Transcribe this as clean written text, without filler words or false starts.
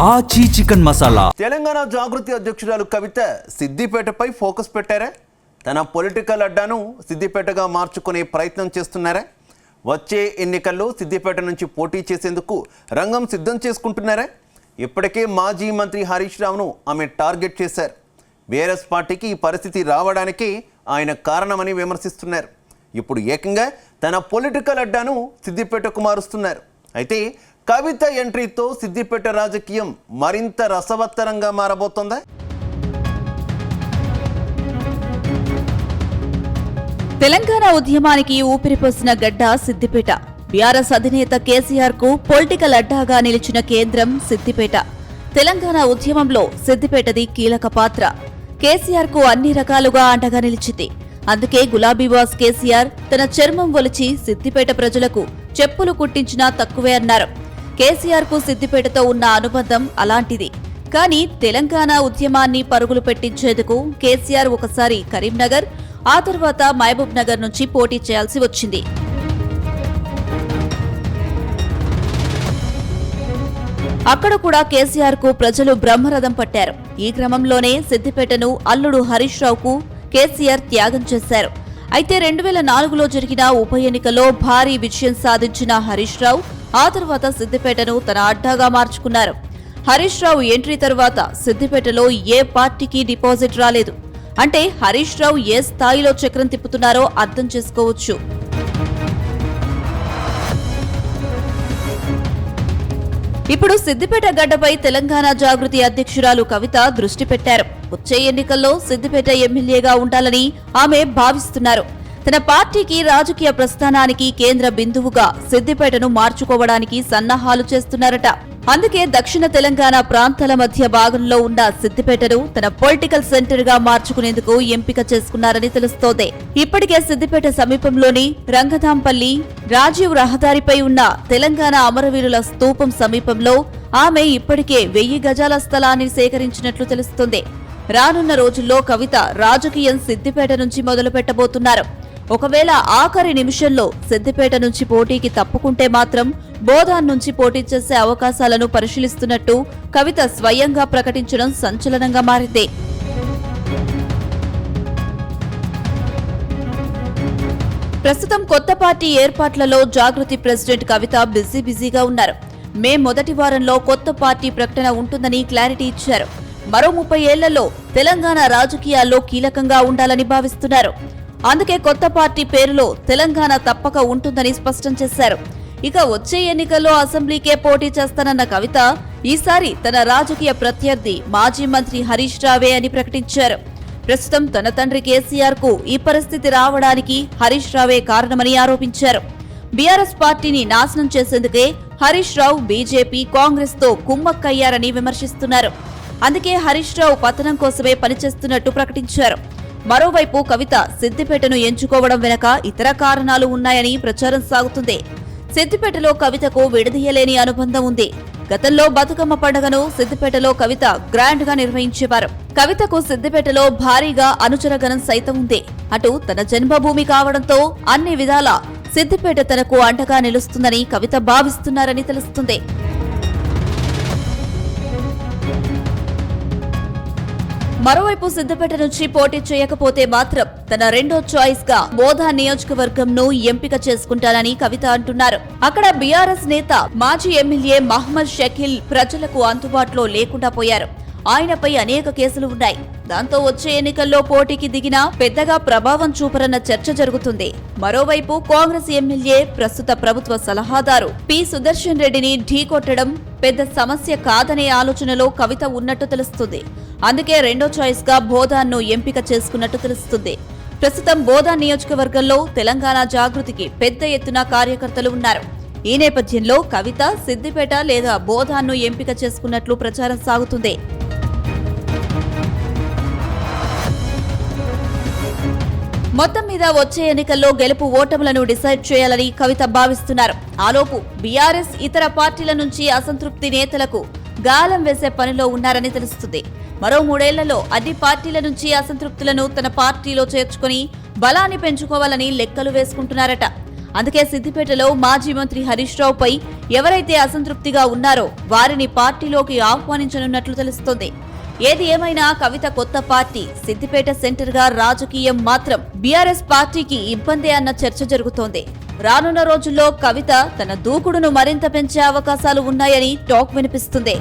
ఆచి చికెన్ మసాలా. తెలంగాణ జాగృతి అధ్యక్షురాలు కవిత సిద్దిపేటపై ఫోకస్ పెట్టారా? తన పొలిటికల్ అడ్డాను సిద్దిపేటగా మార్చుకునే ప్రయత్నం చేస్తున్నారా? వచ్చే ఎన్నికల్లో సిద్దిపేట నుంచి పోటీ చేసేందుకు రంగం సిద్ధం చేసుకుంటున్నారా? ఇప్పటికే మాజీ మంత్రి హరీష్ రావును ఆమె టార్గెట్ చేశారు. బీఆర్ఎస్ పార్టీకి ఈ పరిస్థితి రావడానికి ఆయన కారణమని విమర్శిస్తున్నారు. ఇప్పుడు ఏకంగా తన పొలిటికల్ అడ్డాను సిద్దిపేటకు మారుస్తున్నారు. అయితే కవిత ఎంట్రీతో సిద్దిపేట రాజకీయం మరింత రసవత్తరంగా మారబోతోందా? తెలంగాణ ఉద్యమానికి ఊపిరిపోసిన గడ్డ సిద్దిపేట. బీఆర్ఎస్ అధినేత కేసీఆర్ కు పొలిటికల్ అడ్డాగా నిలిచిన కేంద్రం సిద్దిపేట. తెలంగాణ ఉద్యమంలో సిద్దిపేటది కీలక పాత్ర. కేసీఆర్ కు అన్ని రకాలుగా అండగా నిలిచింది. అందుకే గులాబీ బాస్ కేసీఆర్ తన చర్మం ఒలిచి సిద్దిపేట ప్రజలకు చెప్పులు కుట్టించినా తక్కువే అన్నారు. కేసీఆర్ కు సిద్దిపేటతో ఉన్న అనుబంధం అలాంటిది. కానీ తెలంగాణ ఉద్యమాన్ని పరుగులు పెట్టించేందుకు కేసీఆర్ ఒకసారి కరీంనగర్, ఆ తర్వాత మహబూబ్ నగర్ నుంచి పోటీ చేయాల్సి వచ్చింది. అక్కడ కూడా కేసీఆర్ కు ప్రజలు బ్రహ్మరథం పట్టారు. ఈ క్రమంలోనే సిద్దిపేటను అల్లుడు హరీష్ రావుకు కేసీఆర్ త్యాగం చేశారు. అయితే 2004లో జరిగిన ఉప ఎన్నికలో భారీ విజయం సాధించిన హరీష్ రావు ఆ తర్వాత సిద్దిపేటను తన అడ్డాగా మార్చుకున్నారు. హరీష్ రావు ఎంట్రీ తర్వాత సిద్దిపేటలో ఏ పార్టీకి డిపాజిట్ రాలేదు. అంటే హరీష్ రావు ఏ స్థాయిలో చక్రం తిప్పుతున్నారో అర్థం చేసుకోవచ్చు. ఇప్పుడు సిద్దిపేట గడ్డపై తెలంగాణ జాగృతి అధ్యక్షురాలు కవిత దృష్టి పెట్టారు. వచ్చే ఎన్నికల్లో సిద్దిపేట ఎమ్మెల్యేగా ఉండాలని ఆమె భావిస్తున్నారు. తన పార్టీకి రాజకీయ ప్రస్థానానికి కేంద్ర బిందువుగా సిద్దిపేటను మార్చుకోవడానికి సన్నాహాలు చేస్తున్నారట. అందుకే దక్షిణ తెలంగాణ ప్రాంతాల మధ్య భాగంలో ఉన్న సిద్దిపేటను తన పొలిటికల్ సెంటర్ గా మార్చుకునేందుకు ఎంపిక చేసుకున్నారని తెలుస్తోంది. ఇప్పటికే సిద్దిపేట సమీపంలోని రంగధాంపల్లి రాజీవ్ రహదారిపై ఉన్న తెలంగాణ అమరవీరుల స్తూపం సమీపంలో ఆమె ఇప్పటికే 1000 గజాల స్థలాన్ని సేకరించినట్లు తెలుస్తోంది. రానున్న రోజుల్లో కవిత రాజకీయం సిద్దిపేట నుంచి మొదలు పెట్టబోతున్నారు. ఒకవేళ ఆఖరి నిమిషంలో సిద్దిపేట నుంచి పోటీకి తప్పుకుంటే మాత్రం బోధాన్ నుంచి పోటీ చేసే అవకాశాలను పరిశీలిస్తున్నట్టు కవిత స్వయంగా ప్రకటించడం సంచలనంగా మారింది. ప్రస్తుతం కొత్త పార్టీ ఏర్పాట్లలో జాగృతి ప్రెసిడెంట్ కవిత బిజీగా ఉన్నారు. మే మొదటి వారంలో కొత్త పార్టీ ప్రకటన ఉంటుందని క్లారిటీ ఇచ్చారు. మరో 30 ఏళ్లలో తెలంగాణ రాజకీయాల్లో కీలకంగా ఉండాలని భావిస్తున్నారు. అందుకే కొత్త పార్టీ పేరులో తెలంగాణ తప్పక ఉంటుందని స్పష్టం చేశారు. ఇక వచ్చే ఎన్నికల్లో అసెంబ్లీకే పోటీ చేస్తానన్న కవిత ఈసారి తన రాజకీయ ప్రత్యర్థి మాజీ మంత్రి హరీష్ రావే అని ప్రకటించారు. ప్రస్తుతం తన తండ్రి కేసీఆర్ కు ఈ పరిస్థితి రావడానికి హరీష్ రావే కారణమని ఆరోపించారు. బీఆర్ఎస్ పార్టీని నాశనం చేసేందుకే హరీష్ రావు బీజేపీ, కాంగ్రెస్ తో కుమ్మక్కయ్యారని విమర్శిస్తున్నారు. అందుకే హరీష్ రావు పతనం కోసమే పనిచేస్తున్నట్టు ప్రకటించారు. మరోవైపు కవిత సిద్దిపేటను ఎంచుకోవడం వెనక ఇతర కారణాలు ఉన్నాయని ప్రచారం సాగుతుంది. సిద్దిపేటలో కవితకు విడదీయలేని అనుబంధం ఉంది. గతంలో బతుకమ్మ పండుగను సిద్దిపేటలో కవిత గ్రాండ్ గా నిర్వహించేవారు. కవితకు సిద్దిపేటలో భారీగా అనుచరగణం సైతం ఉంది. అటు తన జన్మభూమి కావడంతో అన్ని విధాలా సిద్దిపేట తనకు అండగా నిలుస్తుందని కవిత భావిస్తున్నారని తెలుస్తుంది. మరోవైపు సిద్దిపేట నుంచి పోటీ చేయకపోతే మాత్రం తన రెండో చాయిస్ గా బోధాన్ నియోజకవర్గంను ఎంపిక చేసుకుంటానని కవిత అంటున్నారు. అక్కడ బీఆర్ఎస్ నేత మాజీ ఎమ్మెల్యే మహ్మద్ షకీల్ ప్రజలకు అందుబాటులో లేకుండా పోయారు. ఆయనపై అనేక కేసులు ఉన్నాయి. దాంతో వచ్చే ఎన్నికల్లో పోటీకి దిగినా పెద్దగా ప్రభావం చూపరన్న చర్చ జరుగుతుంది. మరోవైపు కాంగ్రెస్ ఎమ్మెల్యే, ప్రస్తుత ప్రభుత్వ సలహాదారు పి సుదర్శన్ రెడ్డిని ఢీకొట్టడం పెద్ద సమస్య కాదనే ఆలోచనలో కవిత ఉన్నట్టు తెలుస్తుంది. అందుకే రెండో చాయిస్ గా బోధాన్ ను ఎంపిక చేసుకున్నట్టు తెలుస్తుంది. ప్రస్తుతం బోధాన్ నియోజకవర్గంలో తెలంగాణ జాగృతికి పెద్ద ఎత్తున కార్యకర్తలు ఉన్నారు. ఈ నేపథ్యంలో కవిత సిద్దిపేట లేదా బోధాన్ ను ఎంపిక చేసుకున్నట్లు ప్రచారం సాగుతుంది. మొత్తం మీద వచ్చే ఎన్నికల్లో గెలుపు ఓటములను డిసైడ్ చేయాలని కవిత భావిస్తున్నారు. ఆలోపు బీఆర్ఎస్ ఇతర పార్టీల నుంచి అసంతృప్తి నేతలకు గాలం వేసే పనిలో ఉన్నారని తెలుస్తుంది. మరో 3 ఏళ్లలో అన్ని పార్టీల నుంచి అసంతృప్తులను తన పార్టీలో చేర్చుకుని బలాన్ని పెంచుకోవాలని లెక్కలు వేసుకుంటున్నారట. అందుకే సిద్దిపేటలో మాజీ మంత్రి హరీష్ రావుపై ఎవరైతే అసంతృప్తిగా ఉన్నారో వారిని పార్టీలోకి ఆహ్వానించనున్నట్లు తెలుస్తోంది. ఏది ఏమైనా కవిత కొత్త పార్టీ సిద్దిపేట సెంటర్ గా రాజకీయం మాత్రం బీఆర్ఎస్ పార్టీకి ఇబ్బందే అన్న చర్చ జరుగుతోంది. రానున్న రోజుల్లో కవిత తన దూకుడును మరింత పెంచే అవకాశాలు ఉన్నాయని టాక్ వినిపిస్తుంది.